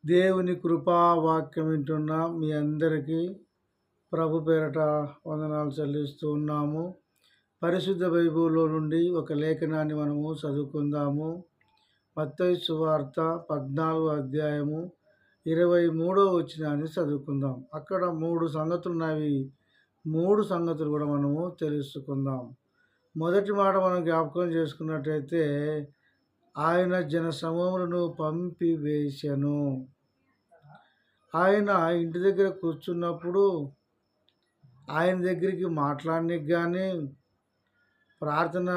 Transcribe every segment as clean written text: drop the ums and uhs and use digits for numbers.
దేవుని కృపావాక్యం వింటున్న మీ అందరికీ ప్రభు పేరట వందనాలు చెల్లిస్తూ ఉన్నాము. పరిశుద్ధ బైబిల్లో నుండి ఒక లేఖనాన్ని మనము చదువుకుందాము. మత్తయి సువార్త 14వ అధ్యాయము 23వ వచనాన్ని చదువుకుందాం. అక్కడ 3 సంగతులు ఉన్నవి. 3 సంగతులు కూడా మనము తెలుసుకుందాం. మొదటి మాట మనం జ్ఞాపకం చేసుకున్నట్టయితే, ఆయన జన సమూహములను పంపివేశను. ఆయన ఇంటి దగ్గర కూర్చున్నప్పుడు ఆయన దగ్గరికి మాట్లాడడానికి కానీ, ప్రార్థన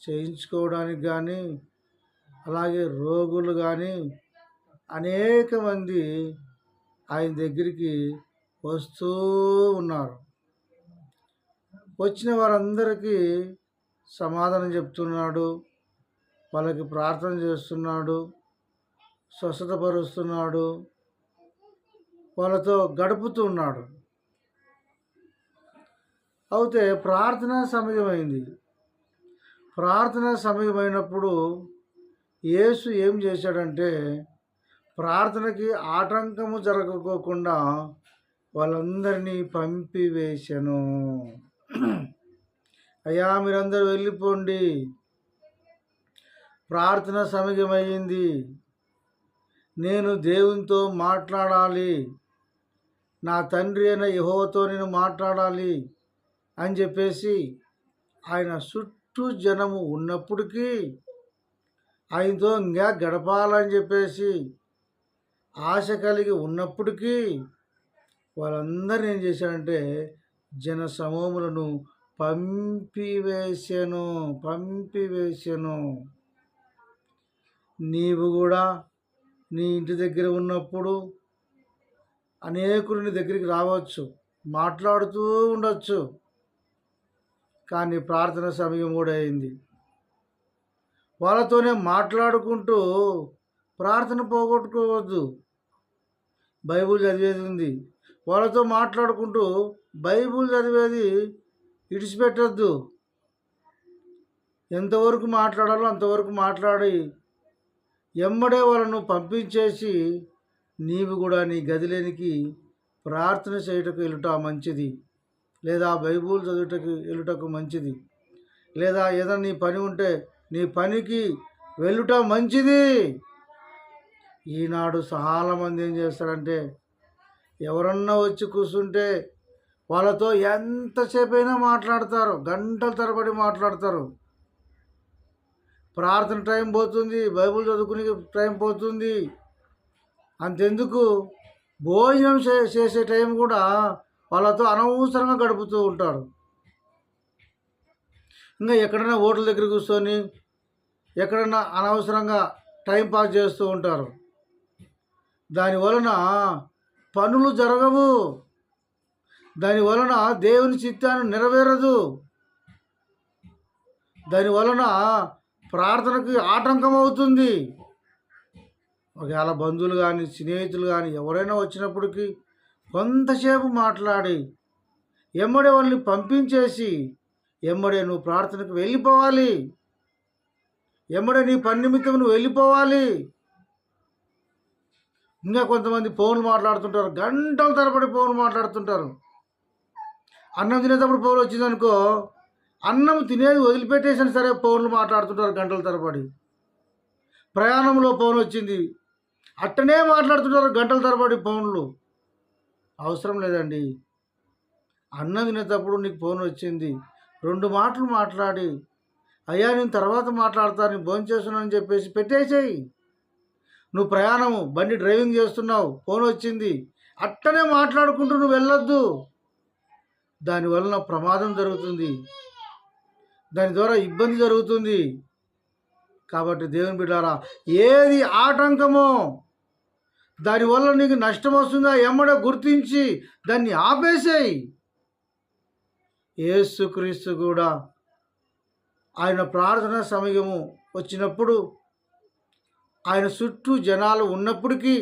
చేయించుకోవడానికి కానీ, అలాగే రోగులు కానీ అనేక మంది ఆయన దగ్గరికి వస్తూ ఉన్నారు. వచ్చిన వారందరికీ సమాధానం చెప్తున్నాడు, వాళ్ళకి ప్రార్థన చేస్తున్నాడు, స్వస్థతపరుస్తున్నాడు, వాళ్ళతో గడుపుతున్నాడు. అయితే ప్రార్థనా సమయమైంది. ప్రార్థనా సమయమైనప్పుడు యేసు ఏం చేశాడంటే, ప్రార్థనకి ఆటంకము జరగకోకుండా వాళ్ళందరినీ పంపివేశను. అయ్యా, మీరందరూ వెళ్ళిపోండి, ప్రార్థన సమయమైంది, నేను దేవునితో మాట్లాడాలి, నా తండ్రి అయిన యెహోవాతో నేను మాట్లాడాలి అని చెప్పేసి ఆయన చుట్టూ జనము ఉన్నప్పటికీ, ఆయనతో ఇంకా గడపాలని చెప్పేసి ఆశ కలిగి ఉన్నప్పటికీ వాళ్ళందరినీ ఏం చేశాడంటే జన సమూహములను పంపివేశను. నీవు కూడా నీ ఇంటి దగ్గర ఉన్నప్పుడు అనేకులు నీ దగ్గరికి రావచ్చు, మాట్లాడుతూ ఉండొచ్చు, కానీ ప్రార్థన సమయం కూడా అయింది. వాళ్ళతోనే మాట్లాడుకుంటూ ప్రార్థన పోగొట్టుకోవద్దు. బైబిల్ చదివేది ఉంది, వాళ్ళతో మాట్లాడుకుంటూ బైబిల్ చదివేది విడిచిపెట్టద్దు. ఎంతవరకు మాట్లాడాలో అంతవరకు మాట్లాడి ఎమ్మడే వాళ్ళను పంపించేసి నీవు కూడా నీ గదిలోనికి ప్రార్థన చేయుటకు వెళ్ళుట మంచిది, లేదా బైబిల్ చదువుటకు వెళ్ళుటకు మంచిది, లేదా ఏదైనా నీ పని ఉంటే నీ పనికి వెళ్ళుట మంచిది. ఈనాడు చాలామంది ఏం చేస్తారంటే, ఎవరన్నా వచ్చి కూర్చుంటే వాళ్ళతో ఎంతసేపు అయినా మాట్లాడతారు, గంటల తరబడి మాట్లాడతారు. ప్రార్థన టైం పోతుంది, బైబిల్ చదువుకునే టైం పోతుంది. అంతెందుకు, భోజనం చేసే టైం కూడా వాళ్ళతో అనవసరంగా గడుపుతూ ఉంటారు. ఇంకా ఎక్కడైనా హోటల్ దగ్గర కూర్చొని ఎక్కడైనా అనవసరంగా టైం పాస్ చేస్తూ ఉంటారు. దానివలన పనులు జరగవు, దానివలన దేవుని చిత్తాన్ని నెరవేరదు, దానివలన ప్రార్థనకి ఆటంకం అవుతుంది. ఒకవేళ బంధువులు కానీ స్నేహితులు కానీ ఎవరైనా వచ్చినప్పటికీ కొంతసేపు మాట్లాడి ఎమ్మడే వాళ్ళని పంపించేసి ఎమ్మడే నువ్వు ప్రార్థనకు వెళ్ళిపోవాలి, ఎమ్మడే నీ పని నిమిత్తం నువ్వు వెళ్ళిపోవాలి. ఇంకా కొంతమంది ఫోన్లు మాట్లాడుతుంటారు, గంటల తరబడి ఫోన్లు మాట్లాడుతుంటారు. అన్నం తినేటప్పుడు ఫోన్ వచ్చిందనుకో, అన్నం తినేది వదిలిపెట్టేసినా సరే ఫోన్లు మాట్లాడుతుంటారు గంటల తరబడి. ప్రయాణంలో ఫోన్ వచ్చింది, అట్టనే మాట్లాడుతుంటారు గంటల తరబడి ఫోన్లు. అవసరం లేదండి. అన్నం తినేటప్పుడు నీకు ఫోన్ వచ్చింది, 2 మాటలు మాట్లాడి, అయ్యా నేను తర్వాత మాట్లాడతాను, నేను భోజనం చేస్తున్నానని చెప్పేసి పెట్టేసేయి. నువ్వు ప్రయాణము బండి డ్రైవింగ్ చేస్తున్నావు, ఫోన్ వచ్చింది, అట్టనే మాట్లాడుకుంటూ నువ్వు వెళ్ళొద్దు. దానివలన ప్రమాదం జరుగుతుంది, దాని ద్వారా ఇబ్బంది జరుగుతుంది. కాబట్టి దేవుని బిడ్డారా, ఏది ఆటంకమో, దానివల్ల నీకు నష్టం వస్తుందా ఎమ్మడే గుర్తించి దాన్ని ఆపేసేయి. యేసుక్రీస్తు కూడా ఆయన ప్రార్థన సమయము వచ్చినప్పుడు ఆయన చుట్టూ జనాలు ఉన్నప్పటికీ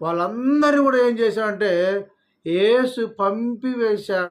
వాళ్ళందరినీ కూడా ఏం చేశాడంటే యేసు పంపివేశాడు.